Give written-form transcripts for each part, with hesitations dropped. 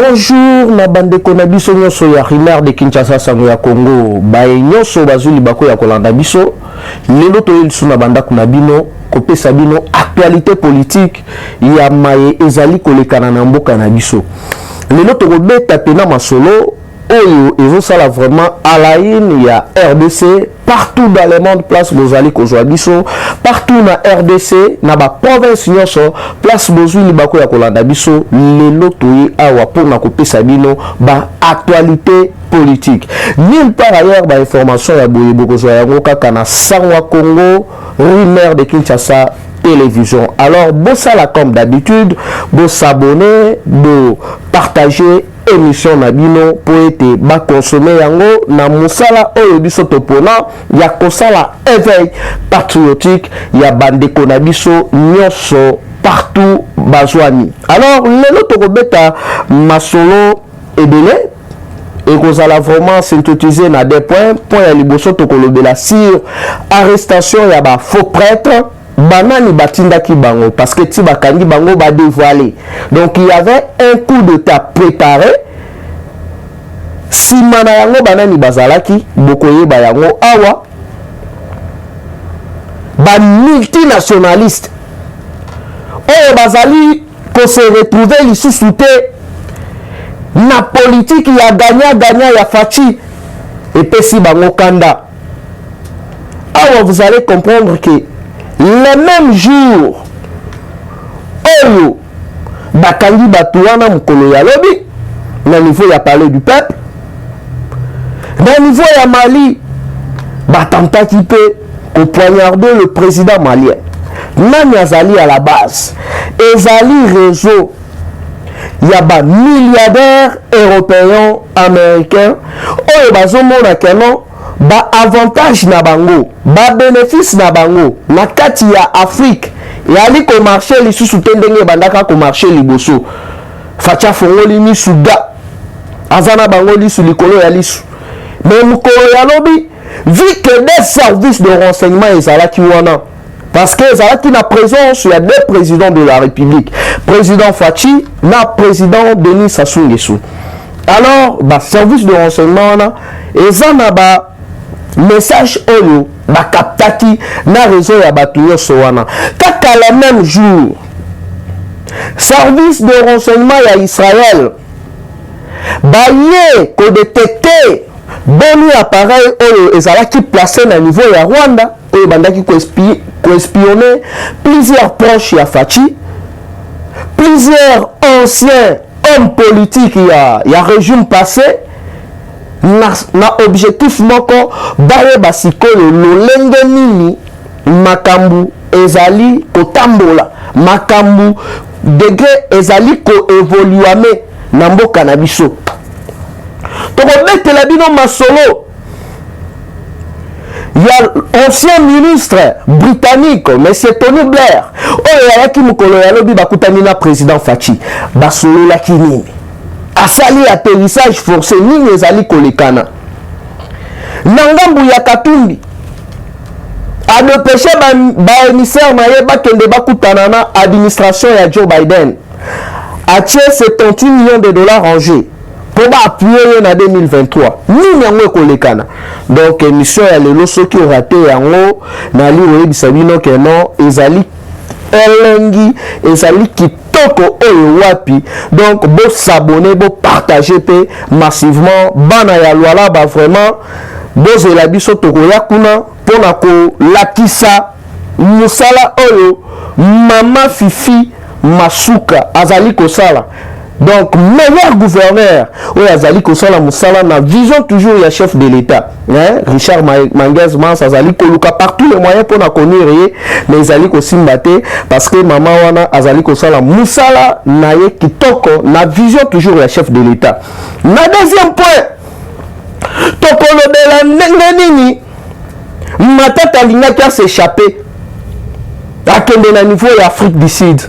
Bonjour, na bande konabiso nyoso ya Rimar de Kinshasa sango ya Congo. Bae nyoso bazuli bako ya kolanda biso. Lelo to yelisu na banda kunabino kopesa bino actualité politique ya maye ezali kolekana na mboka na biso. Lelo to kobeta pena masolo oyo ezosala vraiment à la une ya RDC partout dans le monde place bozali kozwa biso partout na RDC na ba province nyoso place bozuli bako ya kolanda biso lelo toyi awa pona kopesa bino ba actualité politique nulle part ailleurs ba information ya boye bokozwa yango kaka na Sangwa Congo Rimar de Kinshasa télévision. Alors bosala comme d'habitude bo s'abonner bo partager émission na bino po ete ba consommer yango na musala oyo biso topona ya kosala éveil patriotique ya bandeko na biso nyoso partout bazwani. Alors lelo tokobeta masolo ebele et qu'on a vraiment synthétisé na des points ya liboso tokolobela sur arrestation ya ba faux prêtre banani batinda ki bango parce que ti bakandi bango ba dévoiler. Donc il y avait un coup d'état préparé. Si mana yango banani bazalaki bokoyeba yango awa ba multinationaliste oyo bazali ko se retrouver lisusu te na politique ya gagna ya fachi et pesi bango kanda. Awa vous allez comprendre que le même jour oyo bakangi batu wana mukolo ya lobi na niveau ya palais du peuple na niveau ya Mali batentaki pe ko poignarder le président malien nani azali à la base ezali réseau ya ba milliardaires européens américains oyo bazomona keno ba avantage na bango ba bénéfice na bango na kati ya Afrique yali ko marché lisusu tendenge bandaka ko marché liboso facha fongoli ni suga azana bango lisu likolo ya lisu mais mukolo ya lobi vu que des services de renseignement ezalaki wana parce que ezalaki na présence ya deux présidents de la République président Fachi na président Denis Sassou Nguesso. Alors ba service de renseignement wana ezana ba message oyo bakaptaki na réseau ya bato nyonso wana kaka le même jour service de renseignement ya Israël baye ko détecter boni appareil oyo ezalaki placé na niveau ya Rwanda oyo bandaki ko espionner plusieurs proches ya Fachi plusieurs anciens hommes politiques ya régime passé na objectif moko baye basikoyo lolenge nini makambu ezali kotambola makambu degré ezali ko évoluer na mboka na biso tokobetela bino masolo ya ancien ministre britannique monsieur Tony Blair oyo yaki mukolo ya lobi bakutani na président Fachi basololaki nini asali atterrissage forcé nini ezali kolekana na ngambu ya Katumbi adepêché ba émissaire na ye bakende bakutana na administration ya Joe Biden atie 78 millions de dollars en jeu pour appuyer na 2023 nini yango kolekana. Donc émission ya lelo soki o raté yango na li oyebisa bino ke non ezali elengi ezali kitoko oyo wapi. Donc bo s'abonner bo partager pe massivement bana ya lwala ba vraiment bozela biso tokoya kuna pona ko lakisa musala oyo mama Fifi Masuka azali kosala. Donc meilleur gouverneur oyo azali kosala musala na vision toujours ya chef de l'État Richard Manguez Mans azali koluka partout les moyens pour na connaître mais azali kosimba te parce que mama wana azali kosala musala na ye kitoko na vision toujours ya chef de l'État. Na deuxième point tokolobela ndenge nini Matata alingaki s'échapper akende na niveau ya Afrique du Sud.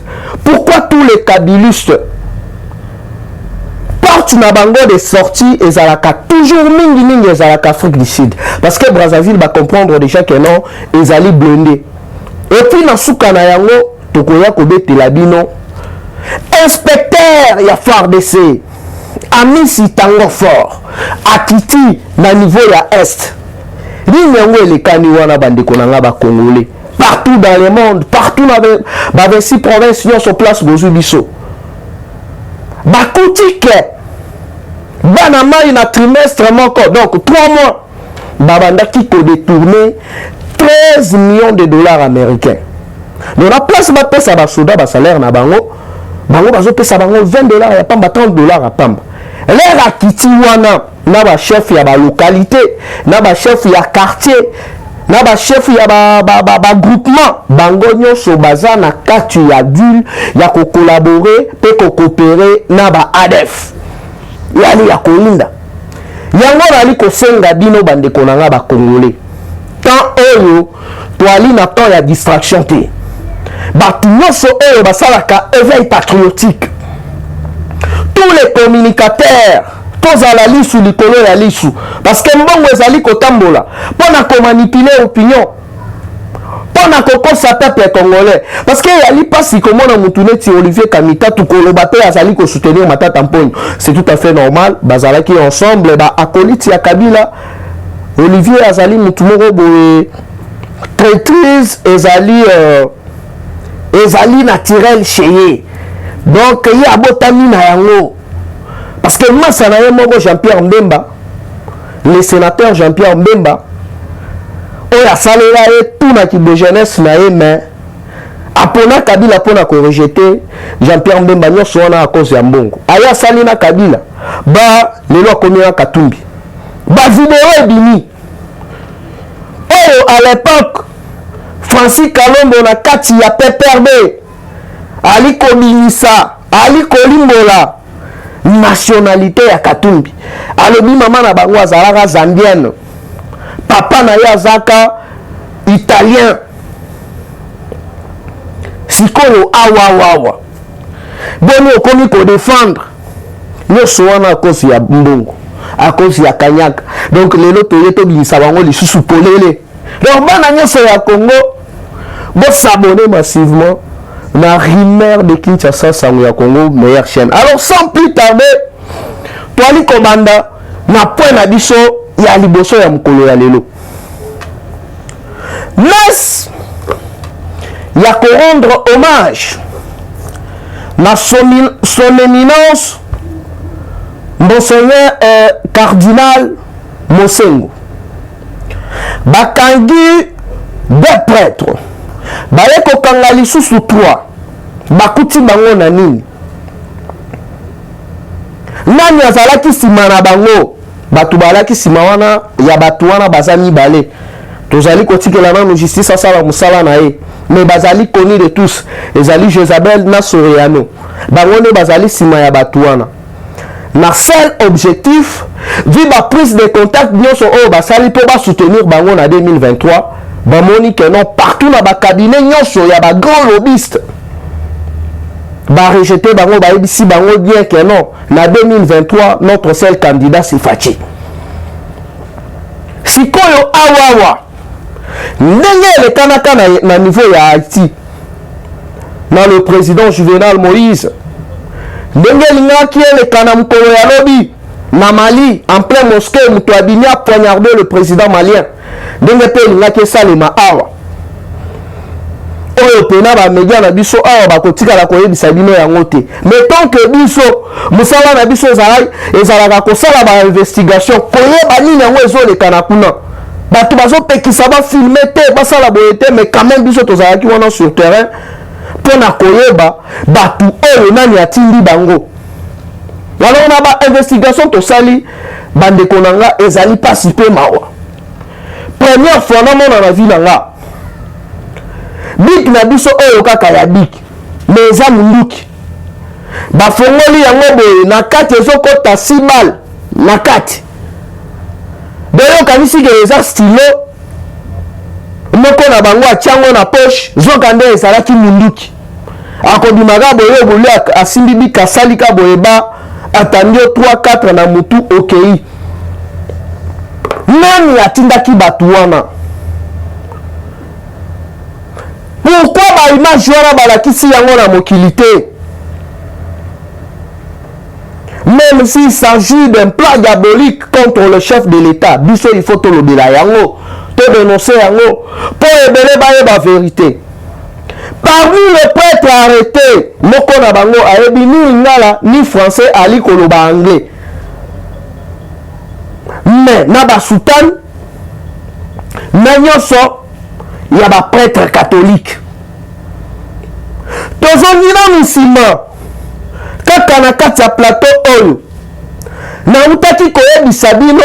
Pourquoi tous les kabylistes porte na bango de sortie ezalaka toujours mingi ezalaka Afrique du Sud parce que Brazzaville va comprendre déjà que non ezali blindé et puis na suka na yango tokoya kobetela bino inspecteur ya FARDC amisi tango fort akiti na niveau ya est ligne yango elekani wana bandeko na nga bakongolais partout dans le monde, partout dans les 6 provinces nyonso place bozwi biso bakuti ke bana mai na trimestre moko donc 3 mois babandaki kodétourner 13 millions de dollars américains. Donc la place bapesa basoda basalaire na bango bazopesa bango 20 dollars ya pamba 30 dollars à pamba. L'air akiti wana na ba chef ya ba localité, na ba chef ya quartier, na ba chef ya ba groupement bango nyonso baza na kati ya deal ya ko collaborer pe ko coopérer na ba ADF. Yali ya kolinda. Yango nali kosenga bino bandeko na nga ba congolais. Tant oyo toali na temps ya distraction te. Batu nyonso oyo basalaka éveil patriotique. Tous les communicateurs tozala lisu likolo ya lisu parce que mbongo ezali kotambola pona ko manipuler opinion pona kokosa peuple congolais parce que yali pasi komona mutu neti Olivier Kamita tukoloba te azali ko soutenir Matata Mponyo c'est tout à fait normal bazalaki ensemble ba akoliti ya Kabila Olivier azali mutu moko boye traîtrise ezali naturel chez ye donc il y a botami na yango parce que moi ça n'a rien moko Jean-Pierre Mbemba le sénateur Jean-Pierre Mbemba oya salela ye tout na kibo jeunesse na ye mais apona Kabila pona ko rejeter Jean-Pierre Mbemba nyonso wana à cause ya mbongo aya sali na Kabila ba lelo akomi na Katumbi ba vidéo ebimi oyo à l'époque Francis Kalombo na kati ya PPRD ali kobimisa ali kolimbola nationalité ya Katumbi alobi mama na bango azalaka zambienne papa na ye azaka italien sikoyo awawawa boni okomi kodefendre nyonso wana à cause ya mbongo à cause ya kanyaka donc lelo toye tobimisa bango lisusu polele donc bana nyonso ya Congo bo s'abonner massivement na Rumeur de Kinshasa sango ya Congo meilleure chaîne. Alors sans plus tarder toali komanda na point na biso ya liboso ya mukolo ya lelo mais ya ko rendre hommage na son éminence Monseigneur Cardinal Mosengo bakangi des prêtres baye kokanga lisusu 3 bakuti bango na nini nani azalaki sima na bango batu balaki sima wana ya batu wana baza mibale tozali kotikela nanu justice asala musala na ye mais bazali koni de tous ezali Jezabel na Soriano bango ne bazali sima ya batu wana na seul objectif vu ba prise de contact nyonso oyo basali po ba soutenir bango na 2023 bamoni que non partout na ba cabinet nyonso ya ba grand lobbyiste ba rejeter bango ba ebisi bango bien que non na 2023 notre seul candidat c'est Fachi sikoyo awawa ndenge le kanaka na niveau ya Haïti na le président Juvenal Moïse ndenge lingaki le kana mukolo ya lobi na Mali en plein mosquée mutu abimi a poignardé le président malien ndenge pe lingaki salema awa oyo pena ba media na biso awa bakotika la koyebisa bino yango te mais tant que biso musala na biso ezalaka kosala ba investigation koyeba nini yango ezoleka na kuna batu bazopekisa bafilme te basala boye te mais quand même biso tozalaki wana sur terrain pona koyeba batu oyo nani atindi bango wana na ba investigation tosali bandeko na nga ezali pasi pe mawa première fois na mona na vie na nga bik na biso oyo kaka ya bik mais eza munduki bafongoli yango boye na kati ezokota 6 balles na kati boyo kanisi ke eza stylo moko na bango atiango na poche zoka nde ezalaki munduki akodimaka boye boli asimbi bik asalika boye ba atandi 3-4 na mutu okei nani atindaki batu wana pourquoi ba image wana balakisi yango na mokili te même s'il s'agit d'un plan diabolique contre le chef de l'État, biso il faut tolobela yango, to dénoncer yango, pour ébélé ba vérité. Parmi les prêtres arrêtés, moko na bango ayebi ni lingala ni français ali koloba anglais. Mais na ba sultan na nyonso ya ba prêtre catholique. Tozongi na musulman kaka na kati ya plateau oyo na utaki koyebisa bino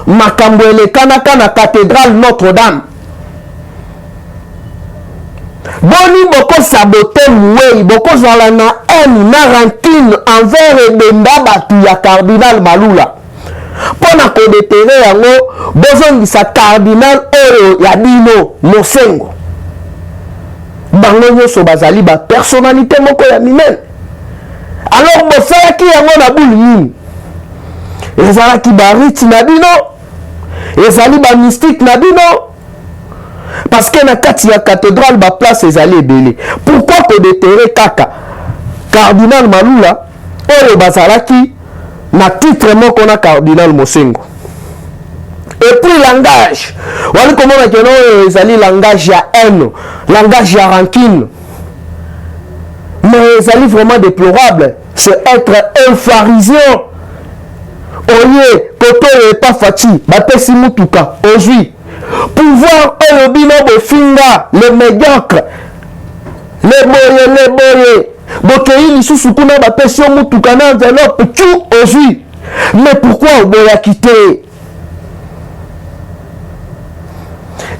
makambo elekanaka na cathédrale Notre-Dame. Boni boko sabote mouei, boko zala na haine na rancune envers ebenda batu ya cardinal Malula. Pona kodetere yango bozongisa cardinal oyo ya bino Mosengo. Bango nyonso bazali ba personnalité moko ya minene. Alors bosalaki yango na bulu nini? Ezalaki ba rite na bino, ezali ba mystique na bino. Parce que na kati ya cathédrale ba place ezali ebele. Pourquoi kodetere kaka cardinal Malula oyo bazalaki na titre moko na cardinal Mosengo? Et puis langage, wali komona keno ezali langage ya haine, langage ya rancune. Mais ezali vraiment déplorable. C'est être un pharisien. Oye, koto e pas fati, bapesi mutuka, ozui. Pouvoir oyo bino bofinga, le médiocre, le boye. Bokei lisusu kuna bapesi mutuka na enveloppe, tout ozui. Mais pourquoi oboya quitter?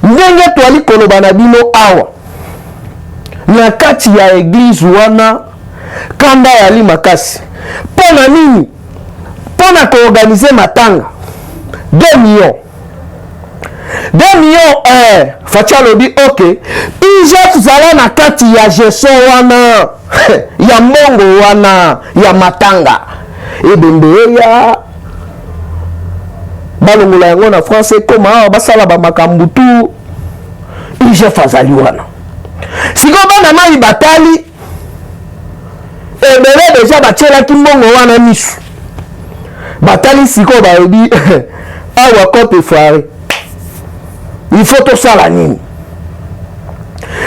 Ndenge toali koloba na bino awa na kati ya église wana kanda yali makasi pona nini pona koorganiser matanga 2 millions facha lobi ok ije zala na kati ya gestion wana ya mbongo wana ya matanga ebembe ya balongola yango na français koma basala ba makambutu ije fazali wana siko bana mai batali ebele deja batielaki mbongo wana misu batali siko bayebi awa kote foire il faut tosala nini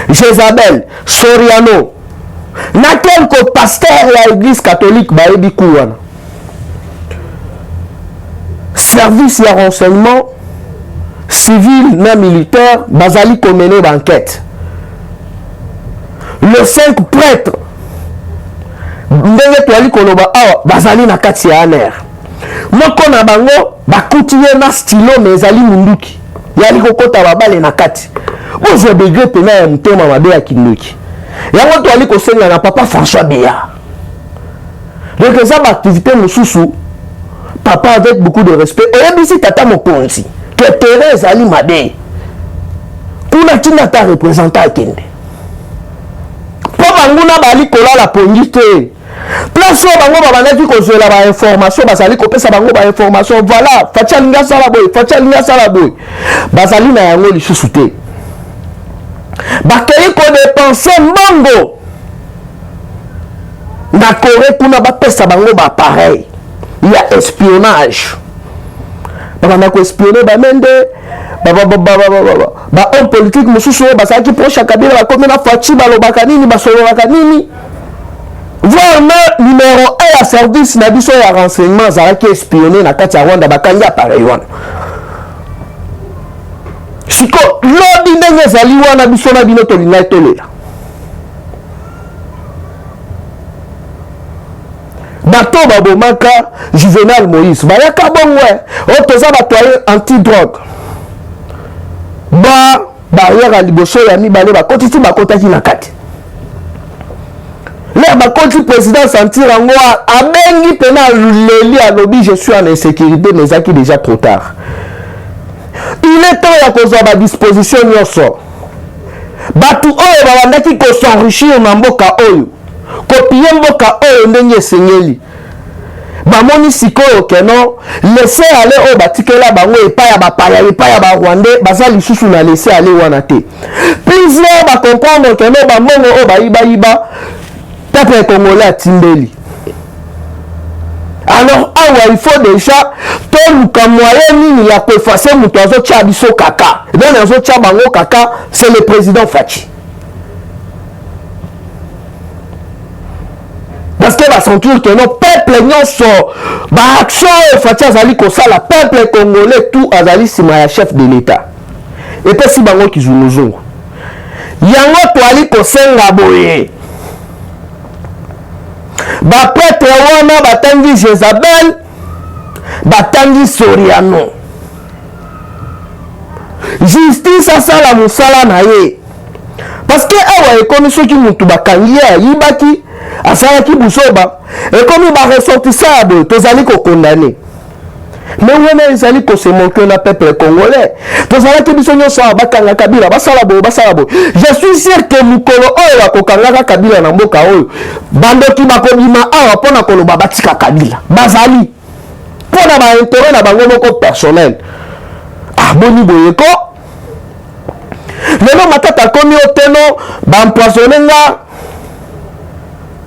Jézabel Soriano na quelque pasteur ya église catholique bayebi ku wana service ya renseignement civil na militaire bazali komene banquête. Le 5 prêtres ndenge toali koloba awa bazali na kati ya aner moko na bango bakuti ye na stylo mais ezali munduki yali kokota babale na kati bozwa degré pena ya mutema mabe ya kindoki yango toali kosenga na papa François Beya. Donc eza baactivité mosusu papa avec beaucoup de respect oyebisi tata mokonzi que Thérèse ali mabe kuna tina ta représentant akende po banguna bali kolala pongi te place oyo bango babandaki kozwela bainformation bazali kopesa bango bainformation voilà fatia linga sala boye bazali na yango lisusu te bakei kodepense mbongo na Corée kuna bapesa bango bapareil ya espionnage babanda koespionne bamende homme politique mosusu oyo bazalaki proche ya Kabila bakomi na Faci balobaka nini basololaka nini voire me numéro 1 ya service na biso ya renseignement azalaki espionné na kati ya Rwanda bakangi appareil wana siko lodi ndenge ezali wana biso na bino tolingai tolela bato babomaka Juvenal Moïse bayaka bongwe oyo toza bato anti-drogue barrière ya liboso ya mibale bakotisi bakotaki na kati le bakoti président sentir yango abengi pena leli alobi je suis en insécurité mais ezaki déjà trop tard. Il est temps ya kozwa badisposition nyonso batu oyo babandaki kosenrichir na mboka oyo kopie mboka oyo ndenge esengeli bamoni sikoyo keno laisser aller oyo batikela bango epai ya bapaya epai ya barwandais baza lisusu na laisser aller wana te plusieurs bacomprendre keno bambongo oyo bayibayiba peuple congolais atimbeli alors awa il faut déjà toluka moyen nini ya koeffacer moto azotia biso kaka donc azotia bango kaka c'est le président Faci. Parce que va sentir que nos peuples nyonso ba action Faci azali kosala peuple congolais tout azali sima ya chef de l'état et puis si bango kizunguzungu yango toali kosenga boye ba prêtre wana batangi Jézabel batangi Soriano justice asala musala na ye parce que awa ekomi soki mutu bakangi ye ayibaki asalaki busoba ekomi baressortissa ya boye tozali kokondane mais wana ezali kosemoke na peuple congolais tozalaki biso nyonso awa bakanga Kabila basala boye je suis sûr que mokolo oyo bakokangaka Kabila na mboka oyo bandoki bakobima awa mpona koloba batika Kabila bazali mpona baintérêt na bango moko personnel boni boyeko lelo matata akomi oteno baempoisonne nga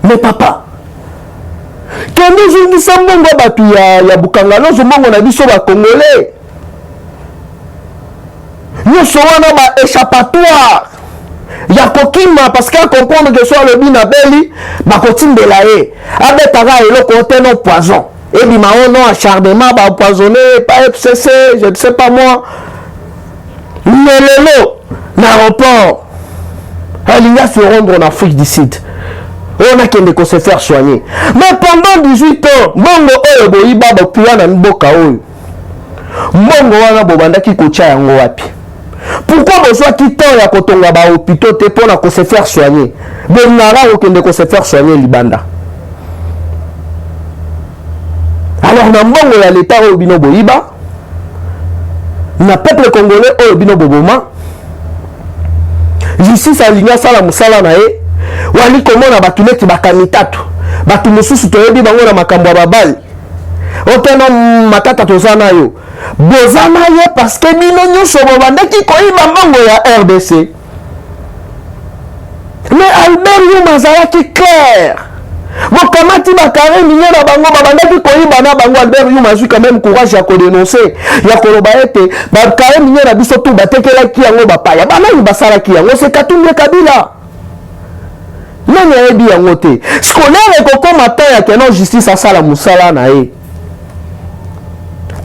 mais papa kende ozongisa mbongo bato ya bukangalo mbongo na biso bakongolais nyonso wana baéchappatoire ya kokima parce que comprendre que so alobi na beli bakotimbela ye abetaka eloko oteno poison ebima ono acharnement baempoisonné pas FCC je ne sais pas moi lelelo na aéroport alinga se rendre en Afrique du Sud on a qu'à se faire soigner mais pendant 18 ans mbongo oyo boyiba bokuya na mboka oyo mbongo wana bobandaki kotia yango wapi pourquoi besoin temps ya kotonga ba hôpitaux te pona ko se faire soigner bengara okende ko se faire soigner libanda alors na mbongo ya l'état oyo bino boyiba na peuple congolais oyo bino boboma justice alinga sala musala na ye wali komona batu neti bakani tatu batu mosusu toyebi bango na makambo ya babali oteno matata tozana yo bozana ye parce que bino nyonso bobandaki koyiba mbongo ya RDC mais Albert Yuma azalaki clair bokamati bakare minye na bango babandaki koyiba na bango Albert Yuma azwi quand même courage ya kodénoncer ya koloba ete bakare minye na biso tu batekelaki yango bapaya banani basalaki yango c'est Katumbi Kabila nani ayebi yango te scolaire ekokoma ta ya keno justice asala musala na ye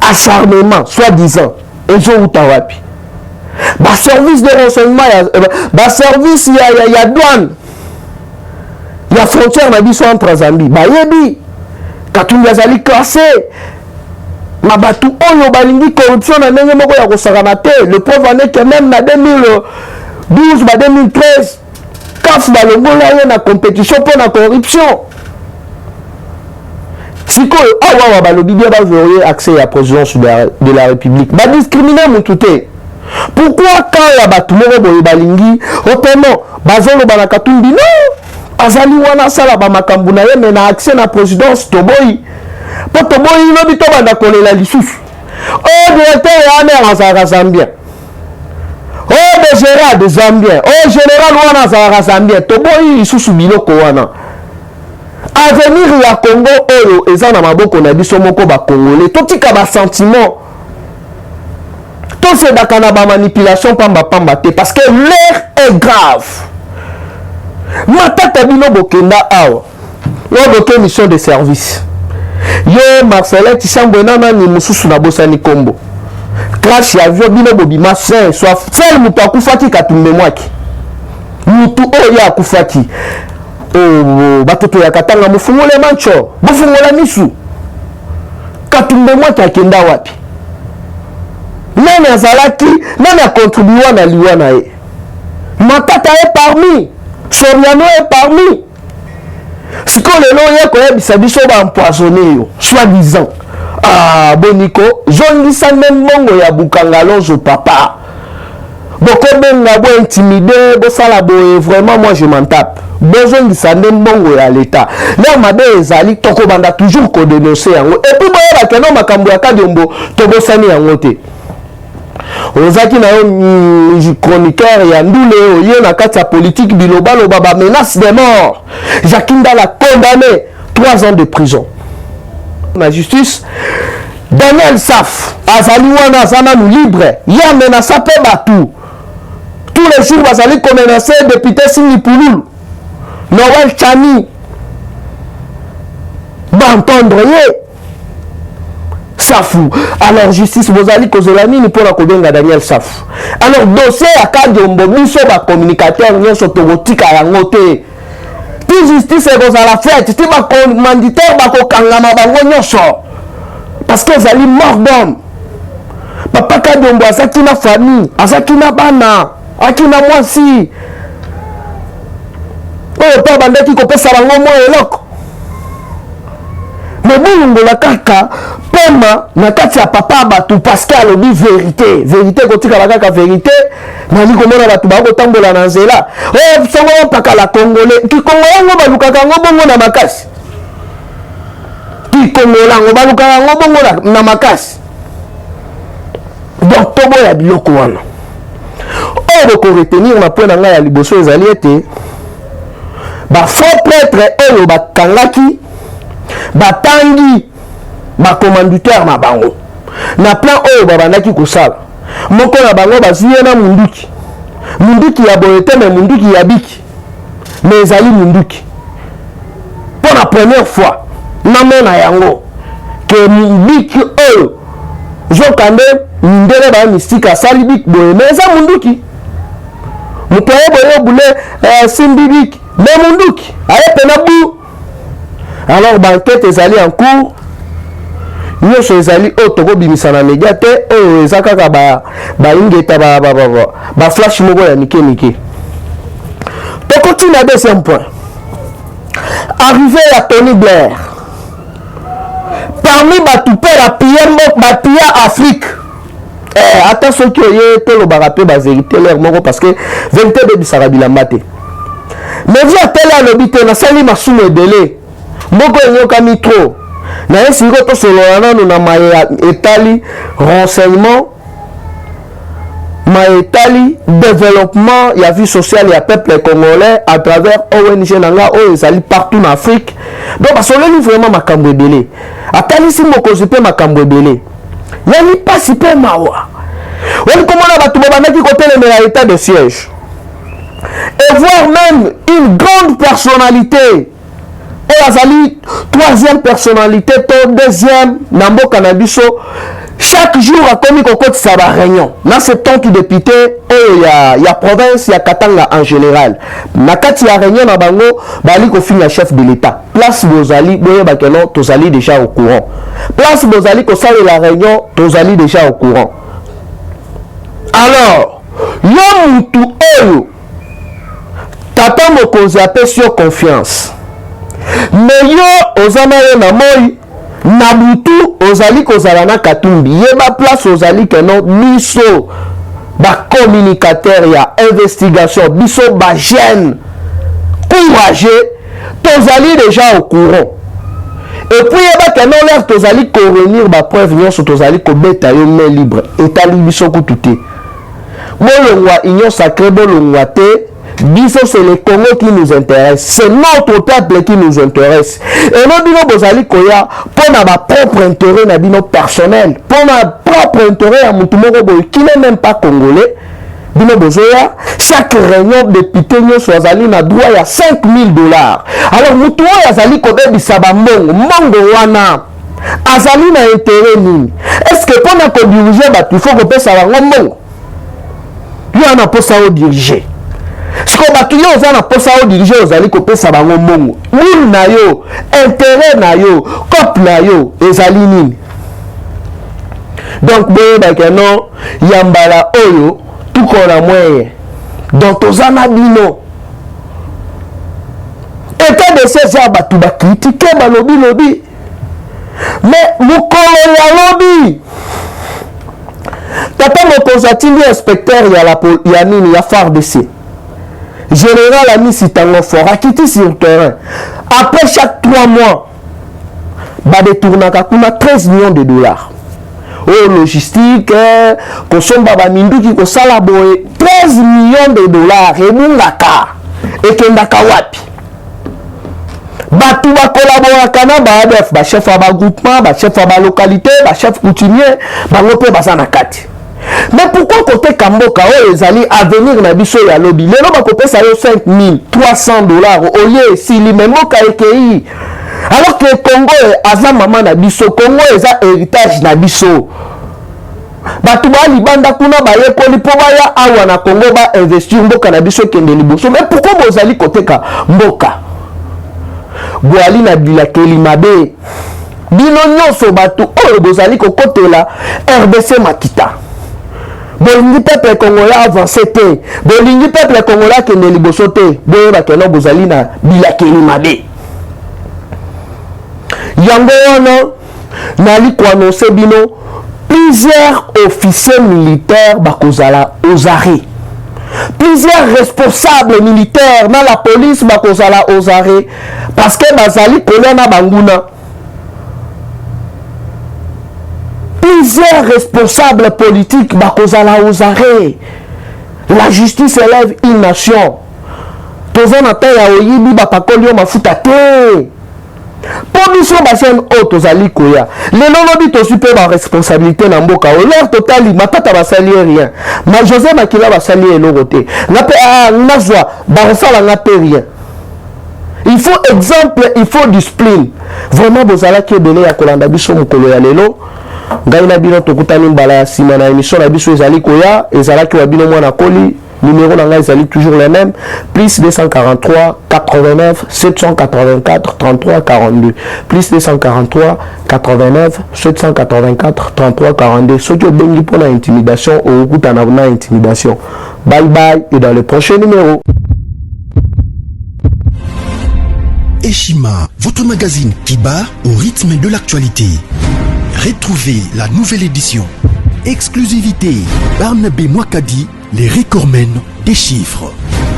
acharnement soi-disant ezouta wapi baservice de renseignement baservice ya douane ya frontière na biso entre Zambie bayebi Katumbi azali classé na batu oyo balingi corruption na ndenge moko ya kosakana te le preuve en est que même na 2012 ba 2013 CAF balongola ye na compétition pour la corruption sikoyo awa balobi bien bazoye accès à la présidence de la République ba discriminer mutu te pourquoi quand ya batu moko boye balingi oteno bazoloba na Katumbi non azali wana sala ba makambu na ye mais na accès na présidence toboyi po toboyi lobi to banda kolela lisusu o directeur ya mer azalaka Zambien oh de Gérard de Zambien oh général wana azalaka Zambien toboyi lisusu biloko wana avenir ya Congo oyo eza na maboko na biso moko ba Congolais totika ba sentiment to sedaka na ba manipulation pamba te parce que l'air est grave matata bino bokenda awa yo boke mission de service yo Marcelin Tishambwena nani mususu na bosani kombo crash ya avion bino bobima sain soit seul mutu akufaki Katumbi mwaki mutu oyo akufaki oh batoto ya katanga mufungole mancho bufungola misu Katumbi mwaki akenda wapi nani azalaki nani akontribuwa na liwa na ye matata est parmi Soriano est parmi siko lelo ye koyebisa biso baempoisonné yo soi-disant boniko zongisa même mbongo ya Bukangalozo papa bokobenga bo intimider bosala boye vraiment moi je m'en tape bozongisa nde mbongo ya l'état na mabe ezali tokobanda toujours kodénoncer yango et puis boyeba keno makambo ya Kadiombo tobosani yango te ozaki na yo chroniqueur ya ndule oye na kati ya politique bilobaloba ba menace de mort Jacques Ndala condamné 3 ans de prison La justice, Daniel Saf, Azali wana zana nous libre, ya menaça pe batou. Tous les jours, Azali comme menacé député Sini Pouloul, Noël Chani, d'entendre Safou. Alors justice, vous allez causer la mine pour la Kobenga Daniel Safou. Alors dossier à Kadiombo, biso ba communicateur, nyon sotogotika à ngote. Ti justice est à la fête, ti ba commanditaire ba kokangama bango nyonso. Parce que zali mort d'homme. Papa Kadiombo asaki na famille, asaki na bana, aki na mwasi. Oh, pa bandaki kopesa bango mo eloko. Mais bon, on a kaka, pema, na kati ya papa batu, parce qu'elle dit vérité. Vérité, quand tu as la vérité, na li komona batu bako tambola na nzela. Oh, songo paka la Congolais. Ki Congolais ngo balukaka ngo bongo na makasi. Ki Congolais ngo balukaka ngo bongo na makasi. Donc, tobo ya biloko wana. Oh, boko retenir na point na nga ya liboso ezali ete, ba faux prêtre oyo bakangaki, batangi bacommanditaire na bango na plan oyo babandaki kosala moko na bango bazuye na munduki ya boyete me munduki ya biki mais ezali munduki pour la première fois namona yango ke biki oyo jokande ndele ba mystique asali biki boye mais eza munduki moto aye boye bule simbi biki mais munduki aye pena bu. Alors, l'enquête est allée en cours. Nous sommes allés au Togo Bimisana médiate. Oh, Zakaka ingeta ba flash mogo ya nike. Donc, continue à deuxième point. Arrivé à Tony Blair. Parmi Batoupé, la Pia Afrique. Attention qu'il y ait tout le barapé, la vérité, l'air mogo, parce que vérité de Bissarabila Mate. Mais vous appelez à l'obité, na sali masume délai. Moko nyoka mitro na esi ngoto solana no na maya etali renseignement ma etali développement ya vie sociale ya peuple congolais à travers ONG nanga o ezali partout en Afrique. Donc basoleli vraiment makambo ebele atali si moko zipe makambo ebele yani pasi pe mawa wali komona batu babandaki kotelemela état de siège et voir même une grande personnalité. Et azali troisième personnalité, ton deuxième, Nambo Canabiso, chaque jour a commis kokoti sa réunion. Dans ce temps qui député, il y a province, il y a Katanga en général. Nakati ya réunion na bango, bali ko finir chef de l'État. Place Bozali, boye bakeno, tozali déjà au courant. Place Bozali ko sale la réunion, tozali déjà au courant. Alors, yo mutu oyo, tata mokonzi ape sur confiance. Mais yo ozana yo na moi na butu ozali kozala na katumbi yeba place ozali keno biso ba communicateur ya investigation biso ba jeune courageux tozali déjà au courant et puis yeba keno l'air tozali ko réunir ba preuve nyonso tozali ko beta yo main libre etali biso kututé bolongwa union sacrée bolongwa te. Biso, c'est le Congo qui nous intéresse. C'est notre peuple qui nous intéresse. Et nous disons, Bozali Koya, pour notre propre intérêt, notre personnel, pour notre propre intérêt, à Moutoumoro qui n'est même pas congolais, chaque réunion de député, nous sommes allés à droit à $5 000. Alors, Moutoumoro, Azali Kobe Bissaba Mongo, Mongo Wana, Azali na intérêt nini. Est-ce que pour nous diriger, il faut que nous fassions Mongo? Il y a un poste à diriger. Ce qu'on va tuer aux gens pour ça au diriger aux alliés qu'on peut savoir mon monde. Moule na yo, intérêt na yo, cop na yo, les alignes. Donc, non, yambala oyo, tout qu'on a moyen. Donc, aux anabino. État de ces arbres, tout va critiquer, lobby. Mais, vous collez la lobby. Tata Mokonzatini, inspecteur, il y a nini, il y a FARDC. Général Ami Sitango Fort, a quitté sur le terrain. Après chaque 3 mois, bah détournaka kuna 13 millions de dollars. Oh, logistique, consomme baba mindu qui kosala boye 13 millions de dollars. Et mungaka, et kendaka wapi. Batu va collaborer avec ADF, ba chef de groupement, ba chef de localité, ba chef coutumier, ba ngopé basana kati. Mais pourquoi côté Kamboka les alliés à venir na biso ya lobby les loba kopé ça yo $5,300 au lieu si li memoka ekei alors que Congo aza maman na biso Congo eza héritage na biso batu ba libanda kuna ba yekoli po ba ya awa na Congo ba investir mboka na biso kende liboso mais pourquoi bozali côté ka mboka boali na bilakeli mabe bino nyonso batu oyo bozali kokotela RDC Makita bolingi peuple congolais avancé te bolingi peuple congolais kende liboso te boyeba keno bozali na bilakeli mabe yango wana nali koannonce bino plusieurs officiers militaires bakozala aux arrêts plusieurs responsables militaires dans la police bakozala aux arrêts parce que bazali kolia na banguna plusieurs responsables politiques bakozala aux arrêts. La justice élève une nation. Toza na ta ya oyibi bapakoli yo mafuta te. Pour biso basen o tozali koya. Lelo lobi to super ba responsabilité na mboka. L'air totali matata basali rien. Ma José Makila basali eloko te. Na pe nazwa ba resala na pe rien. Il faut exemple, il faut discipline. Vraiment bozala ki ebele ya kolanda biso mokolo ya lelo. Ngai na bino tokutani mbala ya sima na émission na biso ezali koya ezalaki wa bino mwana koli numéro na ngai ezali toujours le même plus 243 89 784 33 42 plus 243 89 784 33 42 soki obengi mpona intimidation okutana na intimidation. Bye bye et dans le prochain numéro. Eshima, votre magazine qui bat au rythme de l'actualité. Retrouvez la nouvelle édition. Exclusivité, Barnabé Mwakadi, les recordmen des chiffres.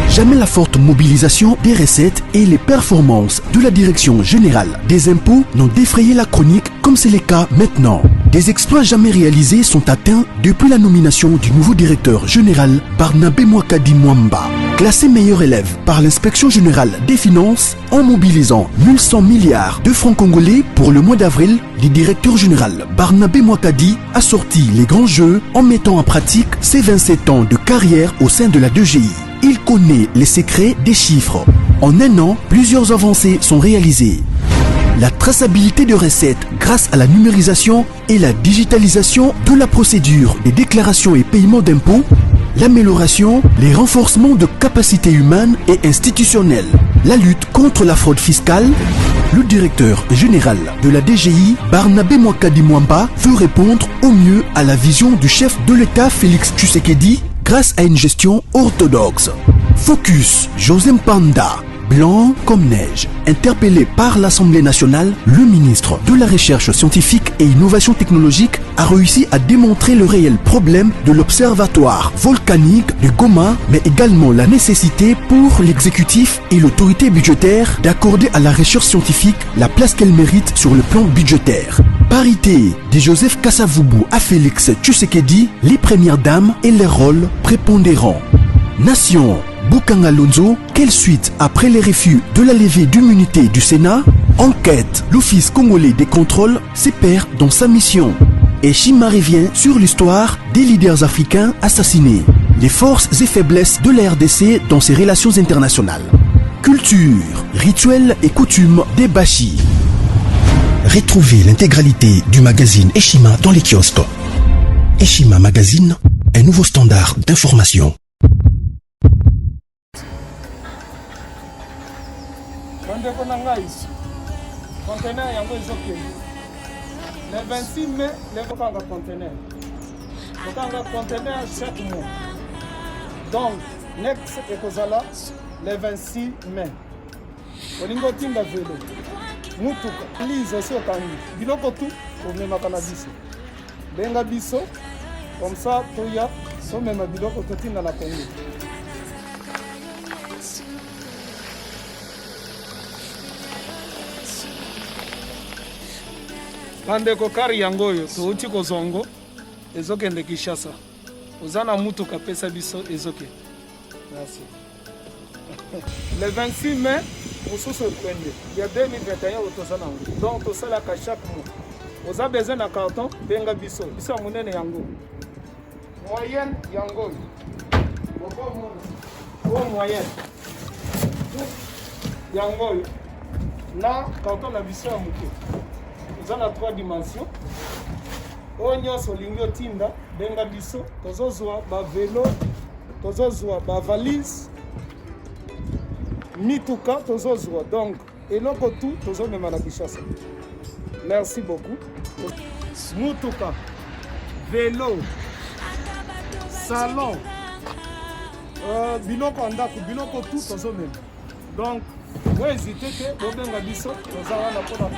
Jamais la forte mobilisation des recettes et les performances de la Direction générale des impôts n'ont défrayé la chronique comme c'est le cas maintenant. Des exploits jamais réalisés sont atteints depuis la nomination du nouveau directeur général Barnabé Mwakadi Mwamba. Classé meilleur élève par l'inspection générale des finances en mobilisant 1100 milliards de francs congolais pour le mois d'avril, le directeur général Barnabé Mwakadi a sorti les grands jeux en mettant en pratique ses 27 ans de carrière au sein de la DGI. Il connaît les secrets des chiffres. En un an, plusieurs avancées sont réalisées. La traçabilité de recettes grâce à la numérisation et la digitalisation de la procédure des déclarations et paiements d'impôts, l'amélioration, les renforcements de capacités humaines et institutionnelles, la lutte contre la fraude fiscale. Le directeur général de la DGI, Barnabé Mwakadi Mwamba, veut répondre au mieux à la vision du chef de l'État Félix Tshisekedi grâce à une gestion orthodoxe. Focus, José Mpanda, blanc comme neige. Interpellé par l'Assemblée nationale, le ministre de la Recherche scientifique et innovation technologique a réussi à démontrer le réel problème de l'observatoire volcanique de Goma, mais également la nécessité pour l'exécutif et l'autorité budgétaire d'accorder à la recherche scientifique la place qu'elle mérite sur le plan budgétaire. Parité de Joseph Kasavubu à Félix Tshisekedi, les premières dames et les rôles prépondérants. Nation, Bukanga Lonzo, quelle suite après les refus de la levée d'immunité du Sénat? Enquête, l'Office congolais des contrôles se perd dans sa mission. Et Shima revient sur l'histoire des leaders africains assassinés, les forces et faiblesses de la RDC dans ses relations internationales. Culture, rituels et coutumes des Bashi. Retrouvez l'intégralité du magazine Eshima dans les kiosques. Eshima Magazine, un nouveau standard d'information. Le 26 mai, le conteneur. Conteneur chaque mois. Donc, next ekozala le 26 mai. Olingo tinga velo. Mutuka. Lise aussi okangi. Biloko tout pour même cannabis. Benga biso. Comme ça, toya, so même biloko totinga na Congo. Bandeko kari yango oyo touti kozongo ezokende Kinshasa. Ozana mutuka pesa biso ezoke. Merci. Le 26 mai mosusu ekwende ya 2021 oyo toza nango donc tosalaka chaque mois oza besoin na carton benga biso biso ya monene yango moyenne yango oyo oyo moyenne yango oyo na carton na biso ya moke oza na 3 dimensions oyo nyonso olingi otinda benga biso tozozwa bavelo tozozwa bavalise mituka tozozwa donc eloko tu tozomema na Kinshasa. Merci beaucoup. Mutuka vélo salon biloko ndako biloko tu tozomema donc moi hésité te bobenga biso toza wana mpona